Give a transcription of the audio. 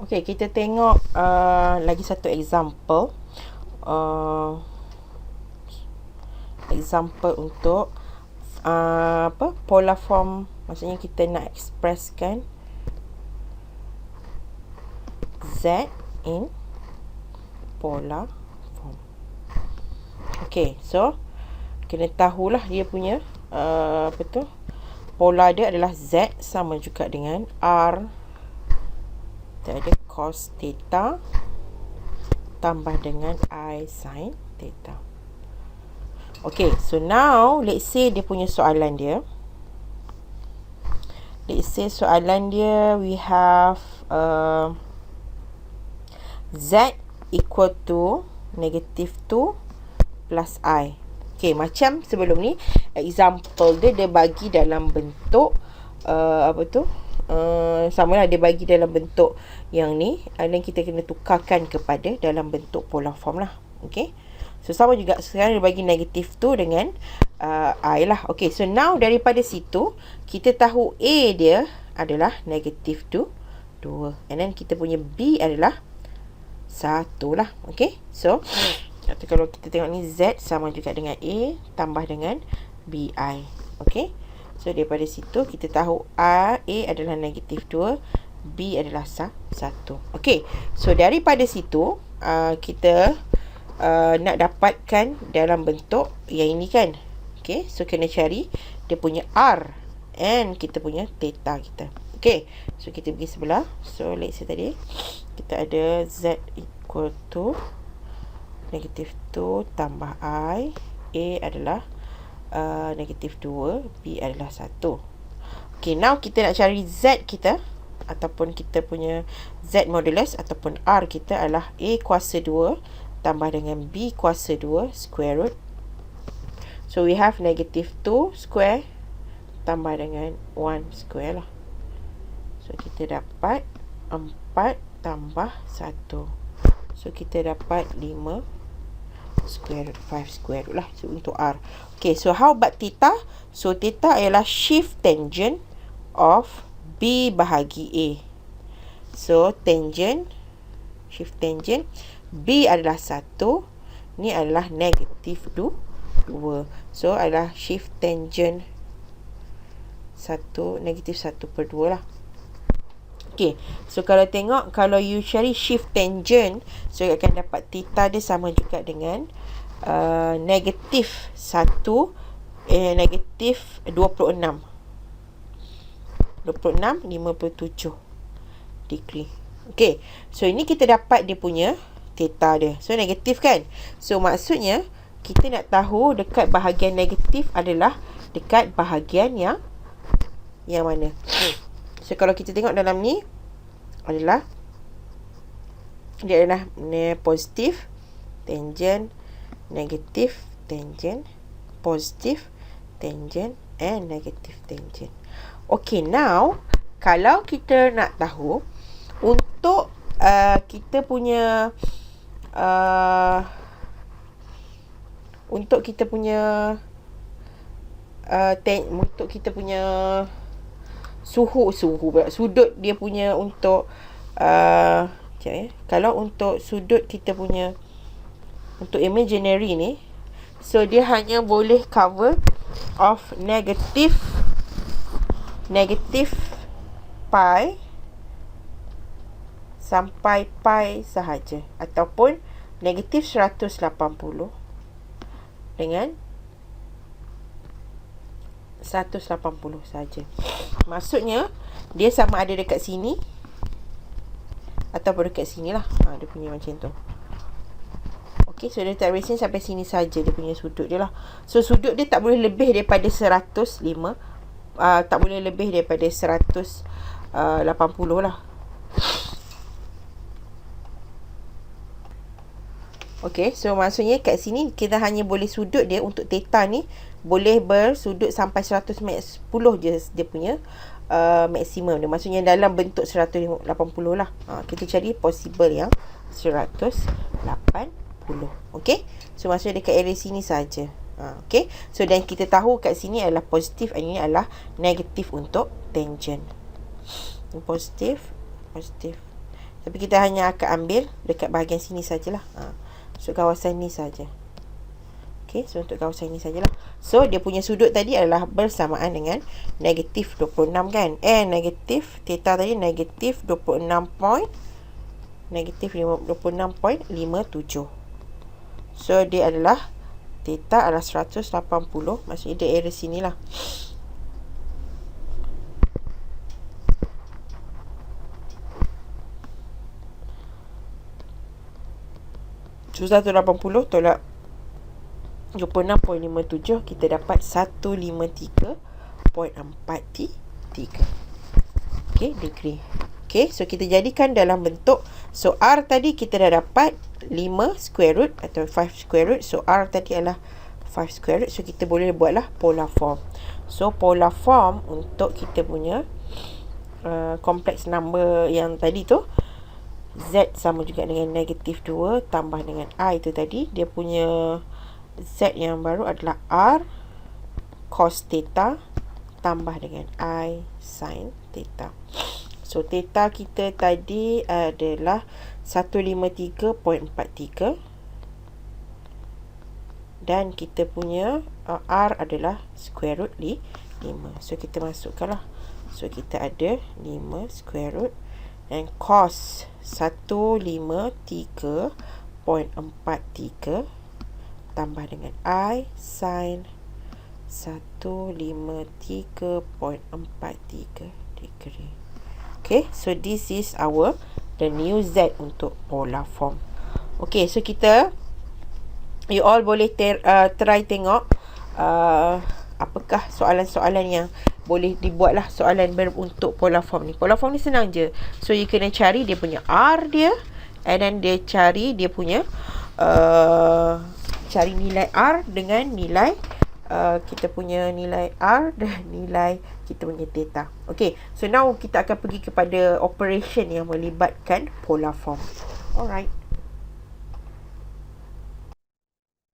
Okey, kita tengok lagi satu example. Example untuk polar form. Maksudnya kita nak expresskan Z in polar form. Okey, so kena tahulah dia punya polar dia adalah Z sama juga dengan R. Kita ada cos theta tambah dengan I sin theta. Okay, so now let's say dia punya soalan dia. Let's say soalan dia we have Z equal to negative 2 plus I. Okay, macam sebelum ni example dia bagi dalam bentuk samalah dia bagi dalam bentuk yang ni, dan kita kena tukarkan kepada dalam bentuk polar form lah. Okay, so sama juga sekarang dia bagi negative 2 dengan I lah. Okay, so now daripada situ kita tahu A dia adalah negative 2, and then kita punya B adalah 1 lah. Okay, so atau kalau kita tengok ni Z sama juga dengan A tambah dengan BI. Okay, so daripada situ kita tahu A adalah negatif 2, B adalah 1. Okay, so daripada situ kita nak dapatkan dalam bentuk yang ini kan. Okay, so kena cari dia punya R and kita punya theta kita. Okay, so kita pergi sebelah. So let's say tadi kita ada Z equal to negatif 2 tambah I. A adalah negatif 2, B adalah 1. Okay, now kita nak cari Z kita, ataupun kita punya Z modulus ataupun R kita adalah A kuasa 2 tambah dengan B kuasa 2 square root. So we have negatif 2 square tambah dengan 1 square lah. So kita dapat 4 tambah 1. So kita dapat 5 square root, 5 square root lah. So untuk R. Okay, so how about theta? So theta ialah shift tangent of B bahagi A. So tangent, shift tangent B adalah 1, ni adalah negatif 2. So adalah shift tangent 1, negatif 1/2 lah. Okay, so kalau tengok, kalau you cari shift tangent, so you akan dapat theta dia sama juga dengan negatif 1, negatif 26 57 degree. Okay, so ini kita dapat dia punya theta dia. So negatif kan, so maksudnya kita nak tahu dekat bahagian negatif adalah dekat bahagian yang mana. So kalau kita tengok dalam ni adalah dia adalah positif tangent, negatif tangent, positif tangent and negatif tangent. Okay, now kalau kita nak tahu untuk kita punya untuk kita punya sudut dia punya untuk kalau untuk sudut kita punya untuk imaginary ni, so dia hanya boleh cover of negatif pi sampai pi sahaja, ataupun negatif 180 dengan 180 saja. Maksudnya dia sama ada dekat sini ataupun dekat sini lah. Dia punya macam tu. Okay, so dia tak boleh sini sampai sini saja dia punya sudut dia lah. So sudut dia tak boleh lebih daripada 105, tak boleh lebih daripada 180 lah. Okay, so maksudnya kat sini kita hanya boleh sudut dia untuk theta ni boleh bersudut sampai 110 je dia punya maksimum dia. Maksudnya dalam bentuk 180 lah. Kita cari possible yang 180. Okay, so maksudnya dekat area sini saja. Okay, so dan kita tahu kat sini adalah positif, dan ini adalah negatif untuk tangent. Positif Tapi kita hanya akan ambil dekat bahagian sini sajalah. So kawasan ni saja. Okay, so untuk kawasan ini sajalah. So dia punya sudut tadi adalah bersamaan dengan negatif 26 kan. And negatif theta tadi negatif 26.57. So dia adalah theta adalah 180. Maksudnya dia area sini lah. So 180 tolak 26.57, kita dapat 153.43. Okay, degree. Okay, so kita jadikan dalam bentuk. So R tadi kita dah dapat 5 square root atau 5 square root. So R tadi adalah 5 square root. So kita boleh buatlah polar form. So polar form untuk kita punya complex number yang tadi tu, Z sama juga dengan negatif 2 tambah dengan I tu tadi. Dia punya Z yang baru adalah R cos theta tambah dengan I sin theta. So theta kita tadi adalah 153.43 dan kita punya R adalah square root 5. So kita masukkanlah. So kita ada 5 square root dan cos 153.43 tambah dengan I sin 153.43 degree. Okay, so this is the new Z untuk polar form. Okay, so you all boleh try tengok apakah soalan-soalan yang boleh dibuat lah, soalan untuk polar form ni. Polar form ni senang je. So you kena cari dia punya R dia, and then dia cari dia punya cari nilai R dengan nilai kita punya nilai R dan nilai kita punya theta. Okay, so now kita akan pergi kepada operation yang melibatkan polar form. Alright.